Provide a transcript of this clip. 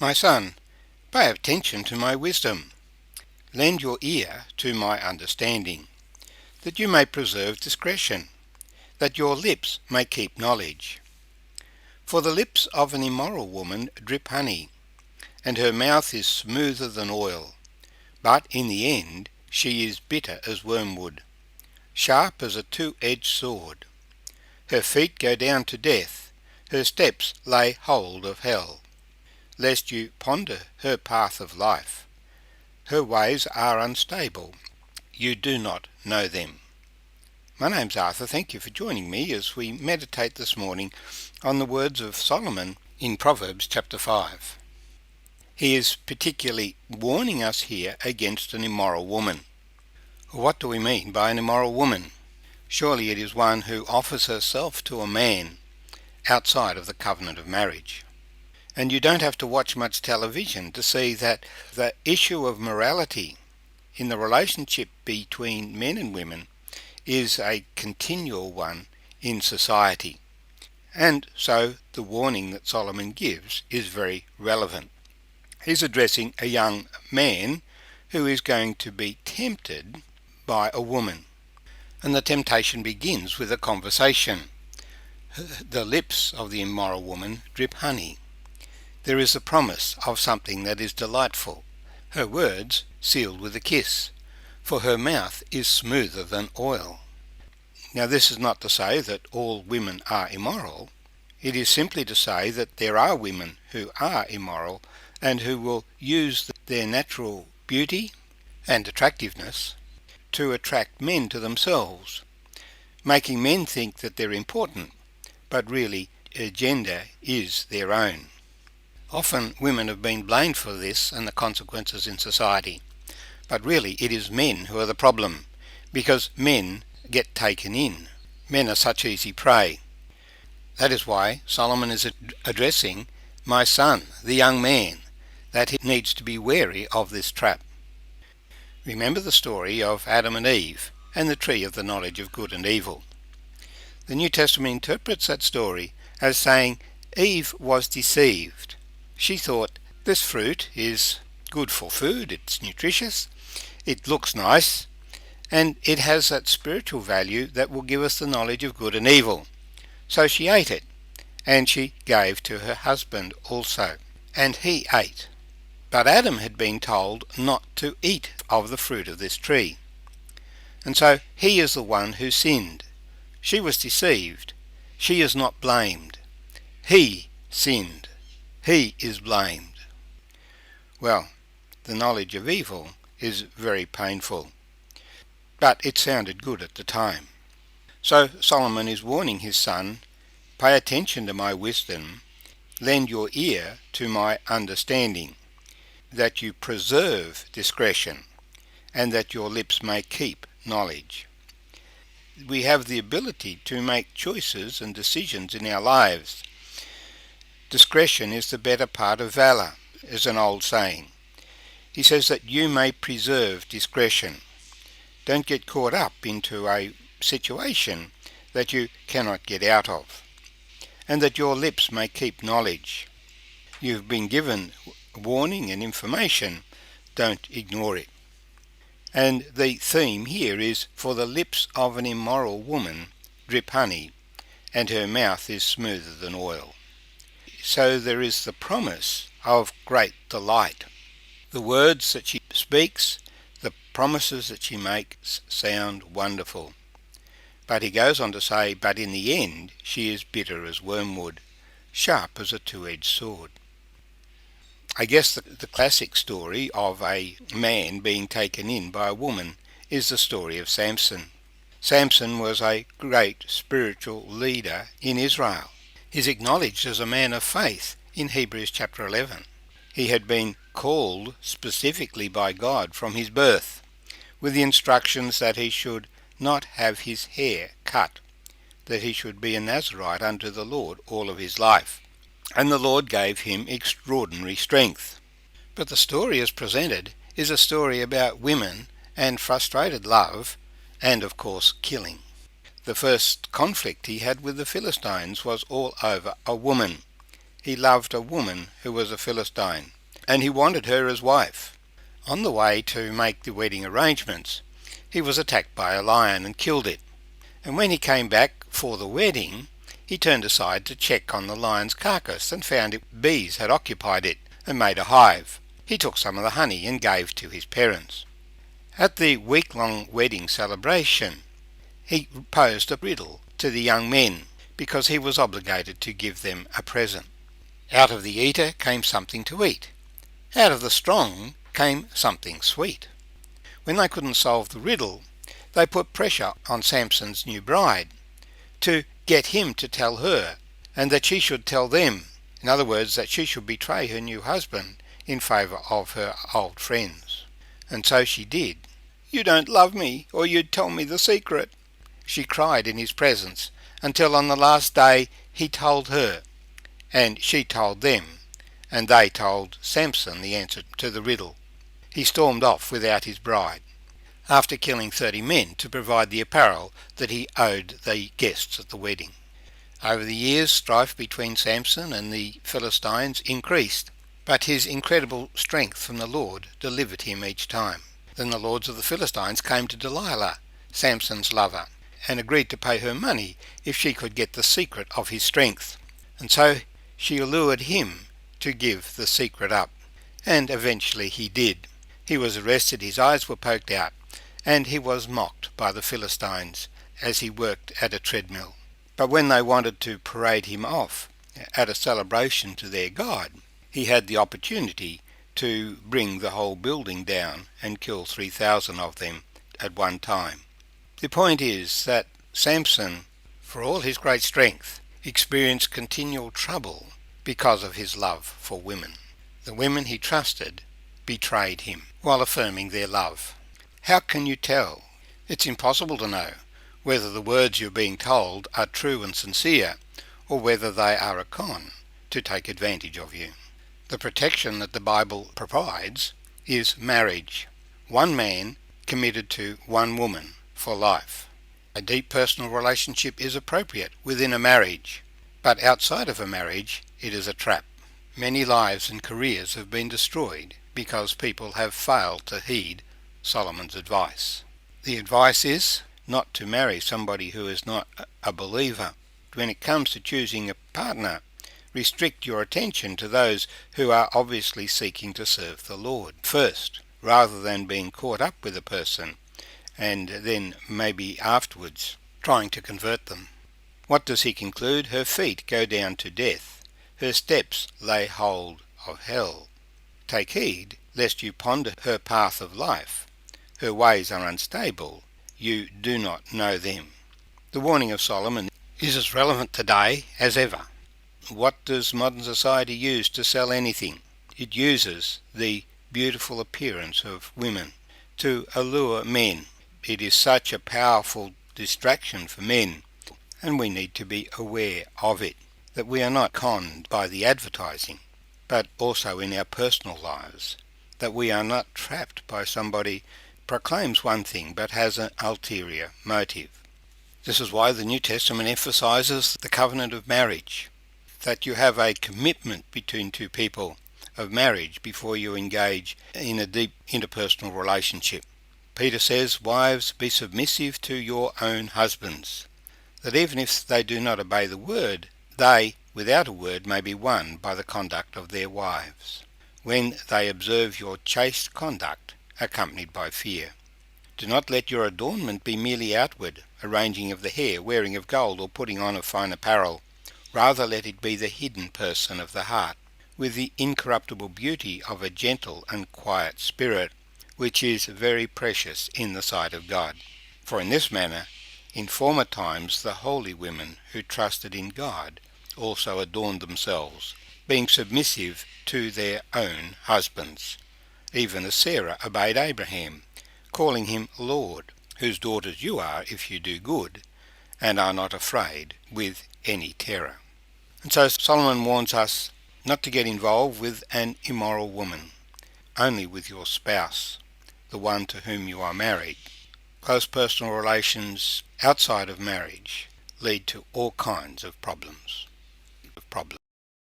My son, pay attention to my wisdom. Lend your ear to my understanding, that you may preserve discretion, that your lips may keep knowledge. For the lips of an immoral woman drip honey, and her mouth is smoother than oil. But in the end she is bitter as wormwood, sharp as a two-edged sword. Her feet go down to death, her steps lay hold of hell. Lest you ponder her path of life. Her ways are unstable, you do not know them. My name's Arthur. Thank you for joining me as we meditate this morning on the words of Solomon in Proverbs chapter 5. He is particularly warning us here against an immoral woman. What do we mean by an immoral woman? Surely it is one who offers herself to a man outside of the covenant of marriage. And you don't have to watch much television to see that the issue of morality in the relationship between men and women is a continual one in society. And so the warning that Solomon gives is very relevant. He's addressing a young man who is going to be tempted by a woman. And the temptation begins with a conversation. The lips of the immoral woman drip honey. There is a promise of something that is delightful. Her words sealed with a kiss, for her mouth is smoother than oil. Now this is not to say that all women are immoral. It is simply to say that there are women who are immoral and who will use their natural beauty and attractiveness to attract men to themselves, making men think that they're important, but really gender is their own. Often women have been blamed for this and the consequences in society, but really it is men who are the problem, because men get taken in. Men are such easy prey. That is why Solomon is addressing my son, the young man, that he needs to be wary of this trap. Remember the story of Adam and Eve and the tree of the knowledge of good and evil. The New Testament interprets that story as saying Eve was deceived. She thought, this fruit is good for food, it's nutritious, it looks nice, and it has that spiritual value that will give us the knowledge of good and evil. So she ate it, and she gave to her husband also, and he ate. But Adam had been told not to eat of the fruit of this tree, and so he is the one who sinned. She was deceived. She is not blamed. He sinned. He is blamed. Well, the knowledge of evil is very painful, but it sounded good at the time. So Solomon is warning his son, pay attention to my wisdom, lend your ear to my understanding, that you preserve discretion, and that your lips may keep knowledge. We have the ability to make choices and decisions in our lives. Discretion is the better part of valour, is an old saying. He says that you may preserve discretion. Don't get caught up into a situation that you cannot get out of, and that your lips may keep knowledge. You've been given warning and information, don't ignore it. And the theme here is, for the lips of an immoral woman drip honey, and her mouth is smoother than oil. So there is the promise of great delight. The words that she speaks, the promises that she makes sound wonderful. But he goes on to say, but in the end she is bitter as wormwood, sharp as a two-edged sword. I guess the classic story of a man being taken in by a woman is the story of Samson. Samson was a great spiritual leader in Israel. He's acknowledged as a man of faith in Hebrews chapter 11. He had been called specifically by God from his birth, with the instructions that he should not have his hair cut, that he should be a Nazirite unto the Lord all of his life. And the Lord gave him extraordinary strength. But the story as presented is a story about women and frustrated love and, of course, killing. The first conflict he had with the Philistines was all over a woman. he loved a woman who was a Philistine, and he wanted her as wife. On the way to make the wedding arrangements, he was attacked by a lion and killed it. And when he came back for the wedding, he turned aside to check on the lion's carcass and found bees had occupied it and made a hive. He took some of the honey and gave to his parents. At the week-long wedding celebration, he posed a riddle to the young men because he was obligated to give them a present. Out of the eater came something to eat. Out of the strong came something sweet. When they couldn't solve the riddle, they put pressure on Samson's new bride to get him to tell her, and that she should tell them. In other words, that she should betray her new husband in favour of her old friends. And so she did. "You don't love me, or you'd tell me the secret," she cried in his presence, until on the last day he told her, and she told them, and they told Samson the answer to the riddle. He stormed off without his bride, after killing 30 men to provide the apparel that he owed the guests at the wedding. Over the years, strife between Samson and the Philistines increased, but his incredible strength from the Lord delivered him each time. Then the lords of the Philistines came to Delilah, Samson's lover, and agreed to pay her money if she could get the secret of his strength. And so she allured him to give the secret up, and eventually he did. He was arrested, his eyes were poked out, and he was mocked by the Philistines as he worked at a treadmill. But when they wanted to parade him off at a celebration to their god, he had the opportunity to bring the whole building down and kill 3,000 of them at one time. The point is that Samson, for all his great strength, experienced continual trouble because of his love for women. The women he trusted betrayed him while affirming their love. How can you tell? It's impossible to know whether the words you're being told are true and sincere, or whether they are a con to take advantage of you. The protection that the Bible provides is marriage. One man committed to one woman for life. A deep personal relationship is appropriate within a marriage, but outside of a marriage it is a trap. Many lives and careers have been destroyed because people have failed to heed Solomon's advice. The advice is not to marry somebody who is not a believer. When it comes to choosing a partner, restrict your attention to those who are obviously seeking to serve the Lord first, rather than being caught up with a person and then maybe afterwards trying to convert them. What does he conclude? Her feet go down to death, her steps lay hold of hell. Take heed lest you ponder her path of life. Her ways are unstable, you do not know them. The warning of Solomon is as relevant today as ever. What does modern society use to sell anything? It uses the beautiful appearance of women to allure men. It is such a powerful distraction for men, and we need to be aware of it, that we are not conned by the advertising, but also in our personal lives, that we are not trapped by somebody proclaims one thing but has an ulterior motive. This is why the New Testament emphasizes the covenant of marriage, that you have a commitment between two people of marriage before you engage in a deep interpersonal relationship. Peter says, "Wives, be submissive to your own husbands," that even if they do not obey the word, they, without a word, may be won by the conduct of their wives, when they observe your chaste conduct, accompanied by fear. Do not let your adornment be merely outward, arranging of the hair, wearing of gold, or putting on of fine apparel. Rather let it be the hidden person of the heart, with the incorruptible beauty of a gentle and quiet spirit, which is very precious in the sight of God. For in this manner, in former times, the holy women who trusted in God also adorned themselves, being submissive to their own husbands, even as Sarah obeyed Abraham, calling him Lord, whose daughters you are if you do good, and are not afraid with any terror. And so Solomon warns us not to get involved with an immoral woman, only with your spouse, the one to whom you are married. Close personal relations outside of marriage lead to all kinds of problems.